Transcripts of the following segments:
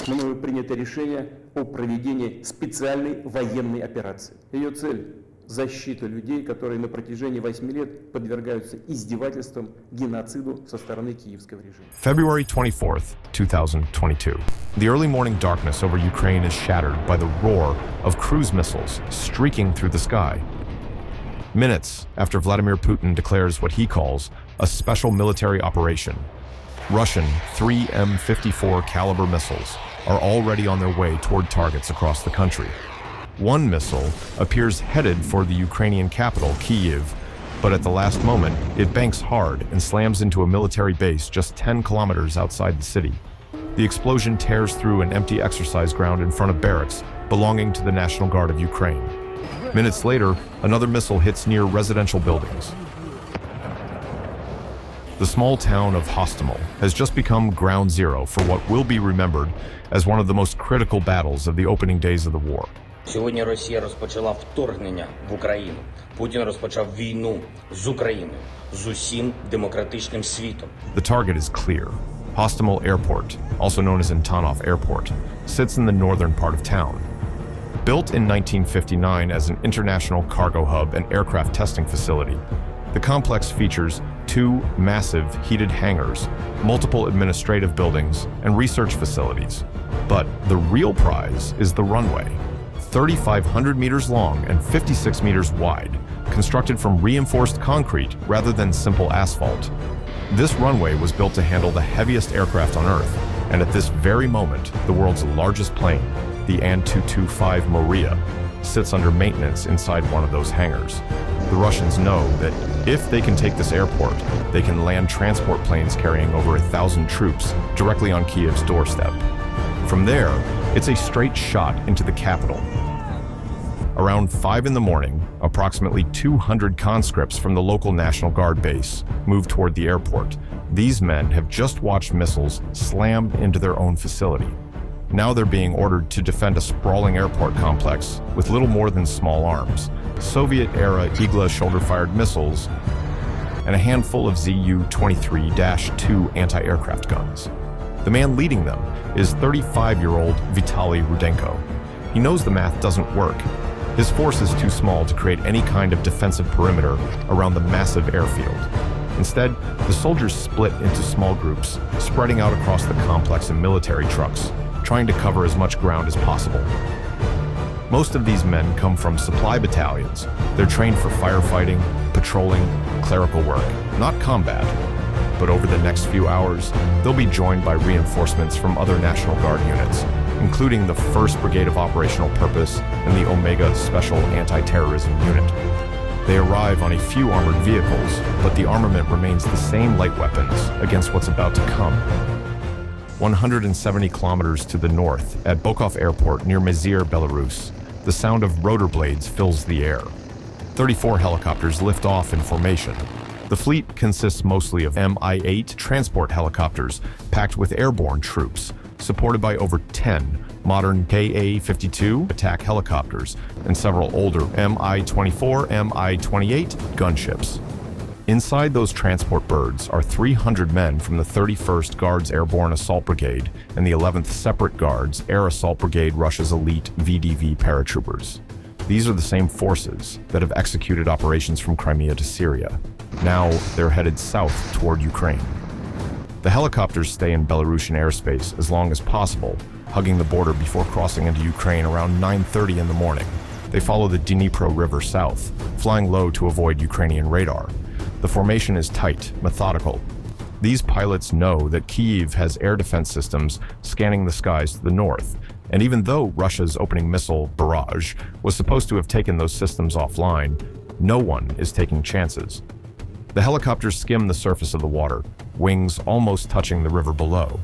Мною принято решение о проведении специальной военной операции. Ее цель – защита людей, которые на протяжении 8 лет подвергаются издевательствам, геноциду со стороны киевского режима. February 24th, 2022. The early morning darkness over Ukraine is shattered by the roar of cruise missiles streaking through the sky. Minutes after Vladimir Putin declares what he calls a special military operation, Russian 3 M54 caliber missiles are already on their way toward targets across the country. One missile appears headed for the Ukrainian capital, Kyiv, but at the last moment, it banks hard and slams into a military base just 10 kilometers outside the city. The explosion tears through an empty exercise ground in front of barracks belonging to the National Guard of Ukraine. Minutes later, another missile hits near residential buildings. The small town of Hostomel has just become ground zero for what will be remembered as one of the most critical battles of the opening days of the war. Сьогодні Росія розпочала вторгнення в Україну. Путін розпочав війну з Україною, з усім демократичним світом. The target is clear. Hostomel Airport, also known as Antonov Airport, sits in the northern part of town. Built in 1959 as an international cargo hub and aircraft testing facility, the complex features 2 massive heated hangars, multiple administrative buildings, and research facilities. But the real prize is the runway. 3,500 meters long and 56 meters wide, constructed from reinforced concrete rather than simple asphalt. This runway was built to handle the heaviest aircraft on Earth, and at this very moment, the world's largest plane, the An-225 Moria, sits under maintenance inside one of those hangars. The Russians know that if they can take this airport, they can land transport planes carrying over 1,000 troops directly on Kyiv's doorstep. From there, it's a straight shot into the capital. Around 5 in the morning, approximately 200 conscripts from the local National Guard base move toward the airport. These men have just watched missiles slam into their own facility. Now they're being ordered to defend a sprawling airport complex with little more than small arms, Soviet-era Igla shoulder-fired missiles, and a handful of Zu-23-2 anti-aircraft guns. The man leading them is 35-year-old Vitaly Rudenko. He knows the math doesn't work. His force is too small to create any kind of defensive perimeter around the massive airfield. Instead, the soldiers split into small groups, spreading out across the complex in military trucks, trying to cover as much ground as possible. Most of these men come from supply battalions. They're trained for firefighting, patrolling, clerical work, not combat. But over the next few hours, they'll be joined by reinforcements from other National Guard units, including the 1st Brigade of Operational Purpose and the Omega Special Anti-Terrorism Unit. They arrive on a few armored vehicles, but the armament remains the same light weapons against what's about to come. 170 kilometers to the north, at Bokov Airport near Mizir, Belarus, the sound of rotor blades fills the air. 34 helicopters lift off in formation. The fleet consists mostly of Mi-8 transport helicopters packed with airborne troops, supported by over 10 modern Ka-52 attack helicopters and several older Mi-24, Mi-28 gunships. Inside those transport birds are 300 men from the 31st Guards Airborne Assault Brigade and the 11th Separate Guards Air Assault Brigade, Russia's elite VDV paratroopers. These are the same forces that have executed operations from Crimea to Syria. Now they're headed south toward Ukraine. The helicopters stay in Belarusian airspace as long as possible, hugging the border before crossing into Ukraine around 9:30 in the morning. They follow the Dnipro River south, flying low to avoid Ukrainian radar. The formation is tight, methodical. These pilots know that Kyiv has air defense systems scanning the skies to the north, and even though Russia's opening missile barrage was supposed to have taken those systems offline, no one is taking chances. The helicopters skim the surface of the water, wings almost touching the river below.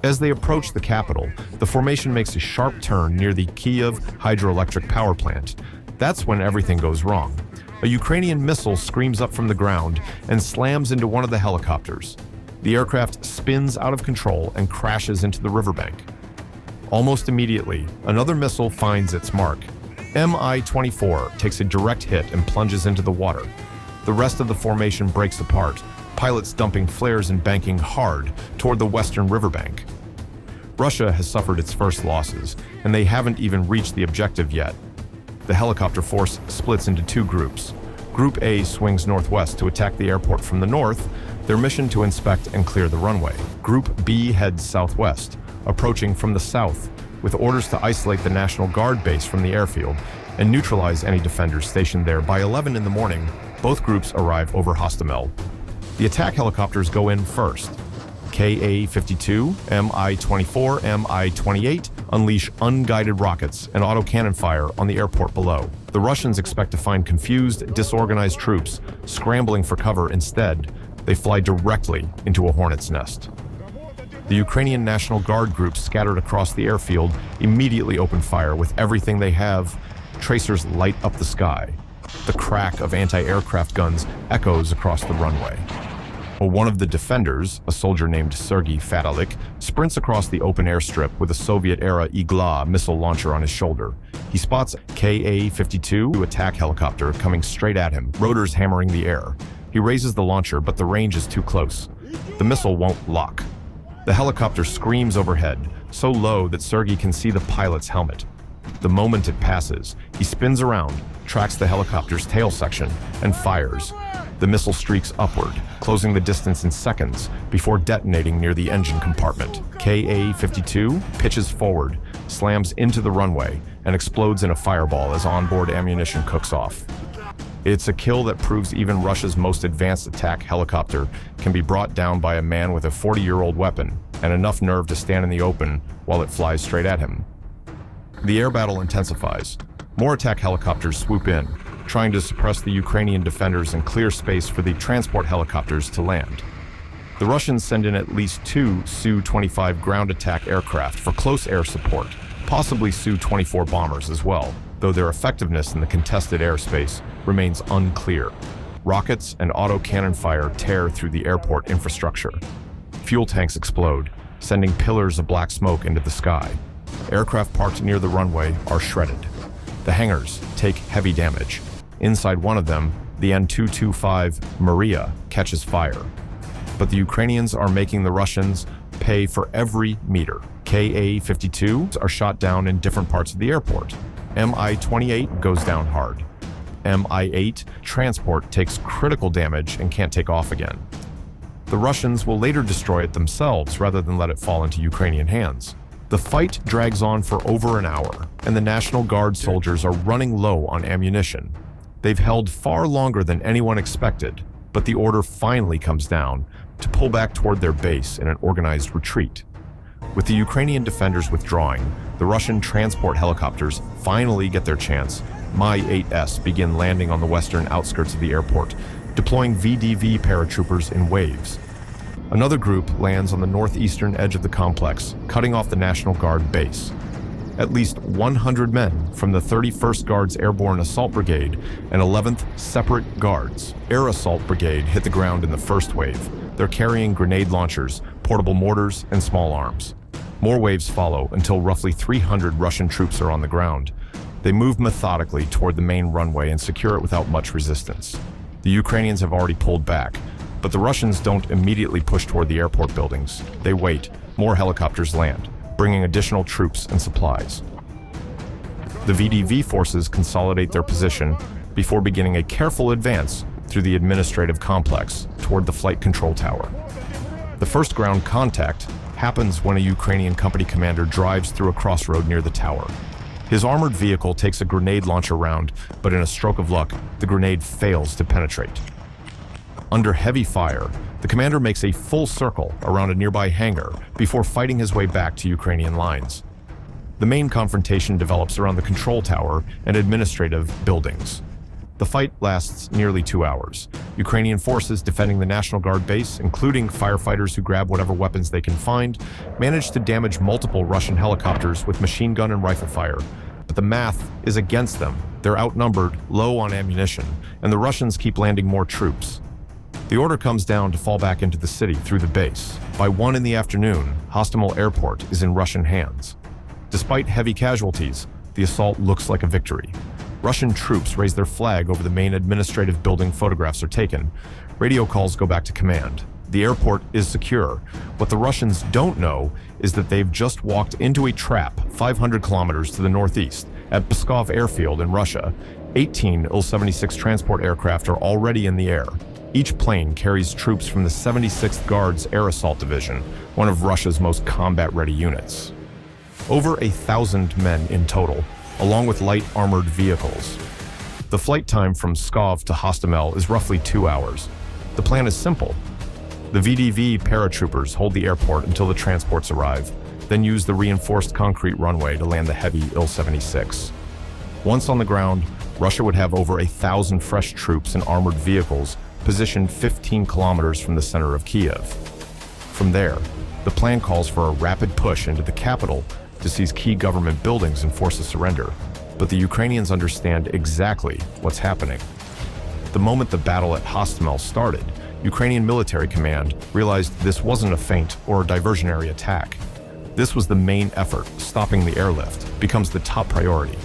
As they approach the capital, the formation makes a sharp turn near the Kyiv hydroelectric power plant. That's when everything goes wrong. A Ukrainian missile screams up from the ground and slams into one of the helicopters. The aircraft spins out of control and crashes into the riverbank. Almost immediately, another missile finds its mark. Mi-24 takes a direct hit and plunges into the water. The rest of the formation breaks apart, pilots dumping flares and banking hard toward the western riverbank. Russia has suffered its first losses, and they haven't even reached the objective yet. The helicopter force splits into two groups. Group A swings northwest to attack the airport from the north, their mission to inspect and clear the runway. Group B heads southwest, approaching from the south, with orders to isolate the National Guard base from the airfield and neutralize any defenders stationed there. By 11 in the morning, both groups arrive over Hostomel. The attack helicopters go in first. Ka-52, Mi-24, Mi-28 unleash unguided rockets and autocannon fire on the airport below. The Russians expect to find confused, disorganized troops scrambling for cover. Instead, they fly directly into a hornet's nest. The Ukrainian National Guard groups scattered across the airfield immediately open fire with everything they have. Tracers light up the sky. The crack of anti-aircraft guns echoes across the runway. One of the defenders, a soldier named Sergei Fatalik, sprints across the open airstrip with a Soviet-era Igla missile launcher on his shoulder. He spots Ka-52 attack helicopter coming straight at him, rotors hammering the air. He raises the launcher, but the range is too close. The missile won't lock. The helicopter screams overhead, so low that Sergei can see the pilot's helmet. The moment it passes, he spins around, tracks the helicopter's tail section, and fires. The missile streaks upward, closing the distance in seconds before detonating near the engine compartment. Ka-52 pitches forward, slams into the runway, and explodes in a fireball as onboard ammunition cooks off. It's a kill that proves even Russia's most advanced attack helicopter can be brought down by a man with a 40-year-old weapon and enough nerve to stand in the open while it flies straight at him. The air battle intensifies. More attack helicopters swoop in, trying to suppress the Ukrainian defenders and clear space for the transport helicopters to land. The Russians send in at least two Su-25 ground attack aircraft for close air support, possibly Su-24 bombers as well, though their effectiveness in the contested airspace remains unclear. Rockets and autocannon fire tear through the airport infrastructure. Fuel tanks explode, sending pillars of black smoke into the sky. Aircraft parked near the runway are shredded. The hangars take heavy damage. Inside one of them, the An-225 Maria catches fire. But the Ukrainians are making the Russians pay for every meter. Ka-52s are shot down in different parts of the airport. Mi-28 goes down hard. Mi-8 transport takes critical damage and can't take off again. The Russians will later destroy it themselves rather than let it fall into Ukrainian hands. The fight drags on for over an hour, and the National Guard soldiers are running low on ammunition. They've held far longer than anyone expected, but the order finally comes down to pull back toward their base in an organized retreat. With the Ukrainian defenders withdrawing, the Russian transport helicopters finally get their chance. Mi-8s begin landing on the western outskirts of the airport, deploying VDV paratroopers in waves. Another group lands on the northeastern edge of the complex, cutting off the National Guard base. At least 100 men from the 31st Guards Airborne Assault Brigade and 11th Separate Guards Air Assault Brigade hit the ground in the first wave. They're carrying grenade launchers, portable mortars, and small arms. More waves follow until roughly 300 Russian troops are on the ground. They move methodically toward the main runway and secure it without much resistance. The Ukrainians have already pulled back, but the Russians don't immediately push toward the airport buildings. They wait. More helicopters land, bringing additional troops and supplies. The VDV forces consolidate their position before beginning a careful advance through the administrative complex toward the flight control tower. The first ground contact happens when a Ukrainian company commander drives through a crossroad near the tower. His armored vehicle takes a grenade launcher round, but in a stroke of luck, the grenade fails to penetrate. Under heavy fire, the commander makes a full circle around a nearby hangar before fighting his way back to Ukrainian lines. The main confrontation develops around the control tower and administrative buildings. The fight lasts nearly 2 hours. Ukrainian forces defending the National Guard base, including firefighters who grab whatever weapons they can find, manage to damage multiple Russian helicopters with machine gun and rifle fire. But the math is against them. They're outnumbered, low on ammunition, and the Russians keep landing more troops. The order comes down to fall back into the city through the base. By 1 in the afternoon, Hostomel Airport is in Russian hands. Despite heavy casualties, the assault looks like a victory. Russian troops raise their flag over the main administrative building photographs are taken. Radio calls go back to command. The airport is secure. What the Russians don't know is that they've just walked into a trap 500 kilometers to the northeast at Pskov airfield in Russia. 18 Il-76 transport aircraft are already in the air. Each plane carries troops from the 76th Guards Air Assault Division, one of Russia's most combat-ready units. Over 1,000 men in total, along with light armored vehicles. The flight time from Pskov to Hostomel is roughly 2 hours. The plan is simple. The VDV paratroopers hold the airport until the transports arrive, then use the reinforced concrete runway to land the heavy Il-76. Once on the ground, Russia would have over 1,000 fresh troops and armored vehicles positioned 15 kilometers from the center of Kiev. From there, the plan calls for a rapid push into the capital to seize key government buildings and force a surrender. But the Ukrainians understand exactly what's happening. The moment the battle at Hostomel started, Ukrainian military command realized this wasn't a feint or a diversionary attack. This was the main effort. Stopping the airlift becomes the top priority.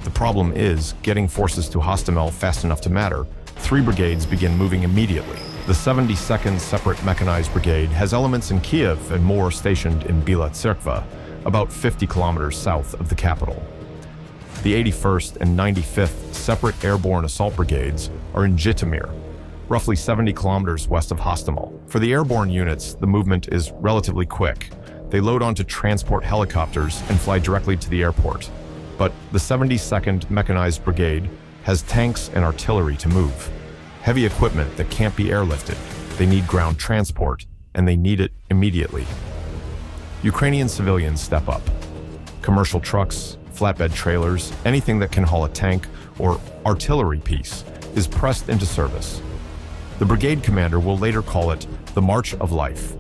The problem is getting forces to Hostomel fast enough to matter. 3 brigades begin moving immediately. The 72nd Separate Mechanized Brigade has elements in Kiev and more stationed in Bila Tserkva, about 50 kilometers south of the capital. The 81st and 95th Separate Airborne Assault Brigades are in Zhytomyr, roughly 70 kilometers west of Hostomel. For the airborne units, the movement is relatively quick. They load onto transport helicopters and fly directly to the airport. But the 72nd Mechanized Brigade has tanks and artillery to move. Heavy equipment that can't be airlifted. They need ground transport, and they need it immediately. Ukrainian civilians step up. Commercial trucks, flatbed trailers, anything that can haul a tank or artillery piece is pressed into service. The brigade commander will later call it the March of Life.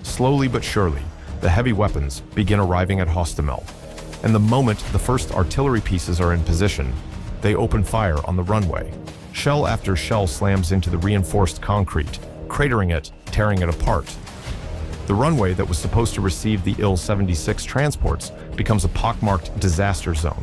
Slowly but surely, the heavy weapons begin arriving at Hostomel, and the moment the first artillery pieces are in position, they open fire on the runway. Shell after shell slams into the reinforced concrete, cratering it, tearing it apart. The runway that was supposed to receive the Il-76 transports becomes a pockmarked disaster zone.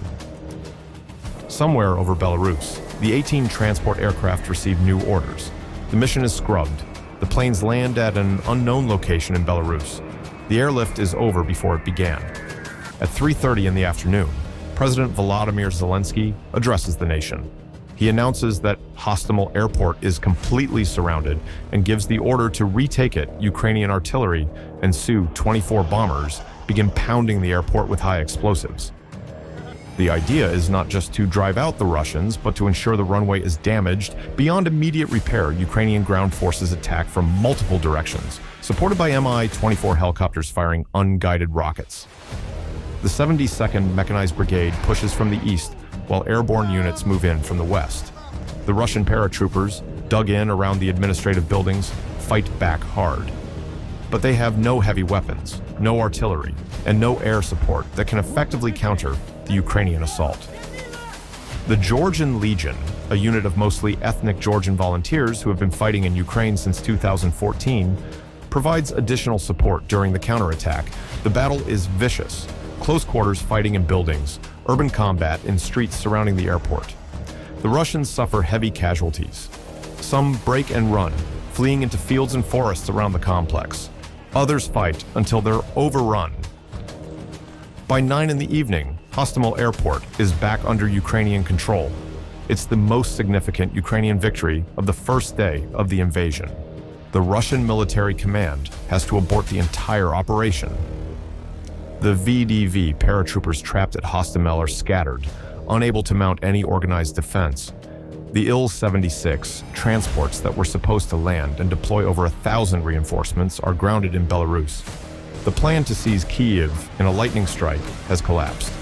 Somewhere over Belarus, the 18 transport aircraft receive new orders. The mission is scrubbed. The planes land at an unknown location in Belarus. The airlift is over before it began. At 3:30 in the afternoon, President Volodymyr Zelensky addresses the nation. He announces that Hostomel Airport is completely surrounded and gives the order to retake it. Ukrainian artillery and Su-24 bombers begin pounding the airport with high explosives. The idea is not just to drive out the Russians, but to ensure the runway is damaged. Beyond immediate repair, Ukrainian ground forces attack from multiple directions, supported by Mi-24 helicopters firing unguided rockets. The 72nd Mechanized Brigade pushes from the east, while airborne units move in from the west. The Russian paratroopers, dug in around the administrative buildings, fight back hard. But they have no heavy weapons, no artillery, and no air support that can effectively counter the Ukrainian assault. The Georgian Legion, a unit of mostly ethnic Georgian volunteers who have been fighting in Ukraine since 2014, provides additional support during the counterattack. The battle is vicious. Close quarters fighting in buildings, urban combat in streets surrounding the airport. The Russians suffer heavy casualties. Some break and run, fleeing into fields and forests around the complex. Others fight until they're overrun. By 9 in the evening, Hostomel Airport is back under Ukrainian control. It's the most significant Ukrainian victory of the first day of the invasion. The Russian military command has to abort the entire operation. The VDV paratroopers trapped at Hostomel are scattered, unable to mount any organized defense. The Il-76 transports that were supposed to land and deploy over 1,000 reinforcements are grounded in Belarus. The plan to seize Kyiv in a lightning strike has collapsed.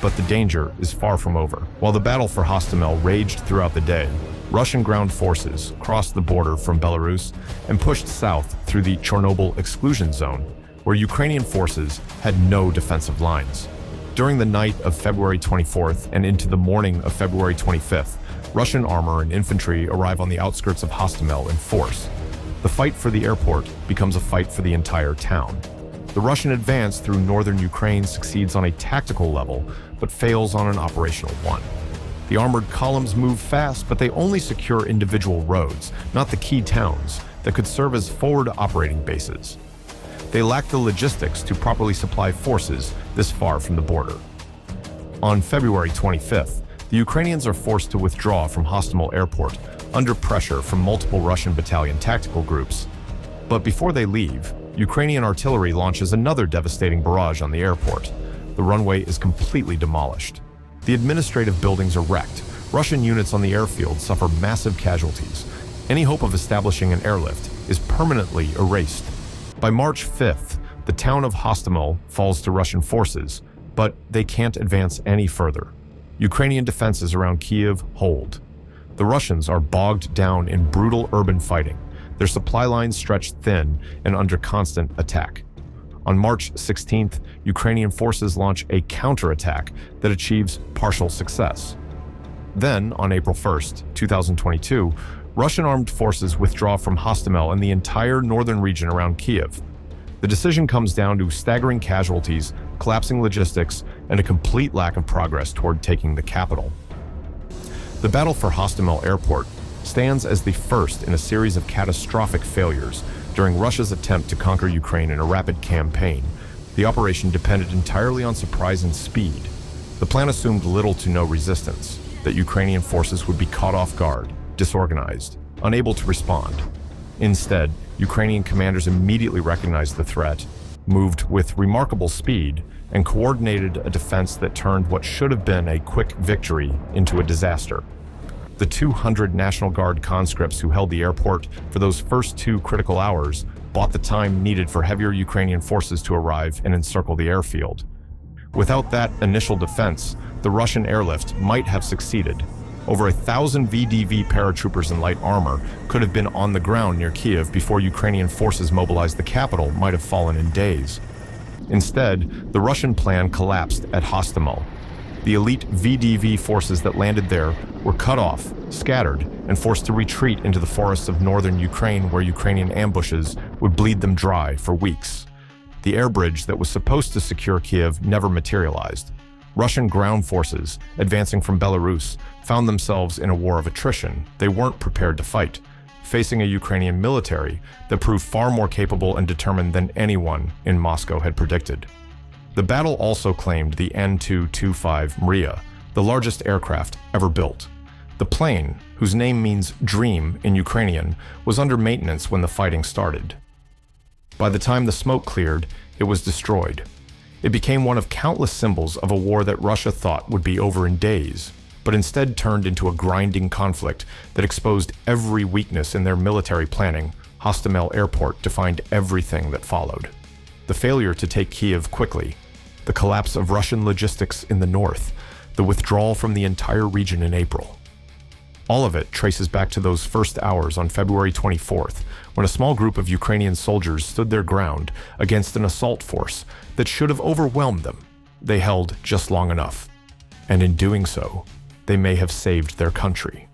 But the danger is far from over. While the battle for Hostomel raged throughout the day, Russian ground forces crossed the border from Belarus and pushed south through the Chernobyl exclusion zone, where Ukrainian forces had no defensive lines. During the night of February 24th and into the morning of February 25th, Russian armor and infantry arrive on the outskirts of Hostomel in force. The fight for the airport becomes a fight for the entire town. The Russian advance through northern Ukraine succeeds on a tactical level, but fails on an operational one. The armored columns move fast, but they only secure individual roads, not the key towns. that could serve as forward operating bases. They lacked the logistics to properly supply forces this far from the border. On February 25th, the Ukrainians are forced to withdraw from Hostomel airport under pressure from multiple Russian battalion tactical groups. But before they leave, Ukrainian artillery launches another devastating barrage on the airport. The runway is completely demolished. The administrative buildings are wrecked. Russian units on the airfield suffer massive casualties. Any hope of establishing an airlift is permanently erased. By March 5th, the town of Hostomel falls to Russian forces, but they can't advance any further. Ukrainian defenses around Kyiv hold. The Russians are bogged down in brutal urban fighting. Their supply lines stretch thin and under constant attack. On March 16th, Ukrainian forces launch a counterattack that achieves partial success. Then, on April 1st, 2022, Russian armed forces withdraw from Hostomel and the entire northern region around Kyiv. The decision comes down to staggering casualties, collapsing logistics, and a complete lack of progress toward taking the capital. The battle for Hostomel Airport stands as the first in a series of catastrophic failures during Russia's attempt to conquer Ukraine in a rapid campaign. The operation depended entirely on surprise and speed. The plan assumed little to no resistance, that Ukrainian forces would be caught off guard, disorganized, unable to respond. Instead, Ukrainian commanders immediately recognized the threat, moved with remarkable speed, and coordinated a defense that turned what should have been a quick victory into a disaster. The 200 National Guard conscripts who held the airport for those first 2 critical hours bought the time needed for heavier Ukrainian forces to arrive and encircle the airfield. Without that initial defense, the Russian airlift might have succeeded. Over 1,000 VDV paratroopers in light armor could have been on the ground near Kyiv before Ukrainian forces mobilized the capital might have fallen in days. Instead, the Russian plan collapsed at Hostomel. The elite VDV forces that landed there were cut off, scattered, and forced to retreat into the forests of northern Ukraine, where Ukrainian ambushes would bleed them dry for weeks. The air bridge that was supposed to secure Kyiv never materialized. Russian ground forces, advancing from Belarus, found themselves in a war of attrition they weren't prepared to fight, facing a Ukrainian military that proved far more capable and determined than anyone in Moscow had predicted. The battle also claimed the An-225 Mriya, the largest aircraft ever built. The plane, whose name means dream in Ukrainian, was under maintenance when the fighting started. By the time the smoke cleared, it was destroyed. It became one of countless symbols of a war that Russia thought would be over in days, but instead turned into a grinding conflict that exposed every weakness in their military planning. Hostomel Airport defined everything that followed. The failure to take Kyiv quickly, the collapse of Russian logistics in the north, the withdrawal from the entire region in April. All of it traces back to those first hours on February 24th, when a small group of Ukrainian soldiers stood their ground against an assault force that should have overwhelmed them. They held just long enough, and in doing so, they may have saved their country.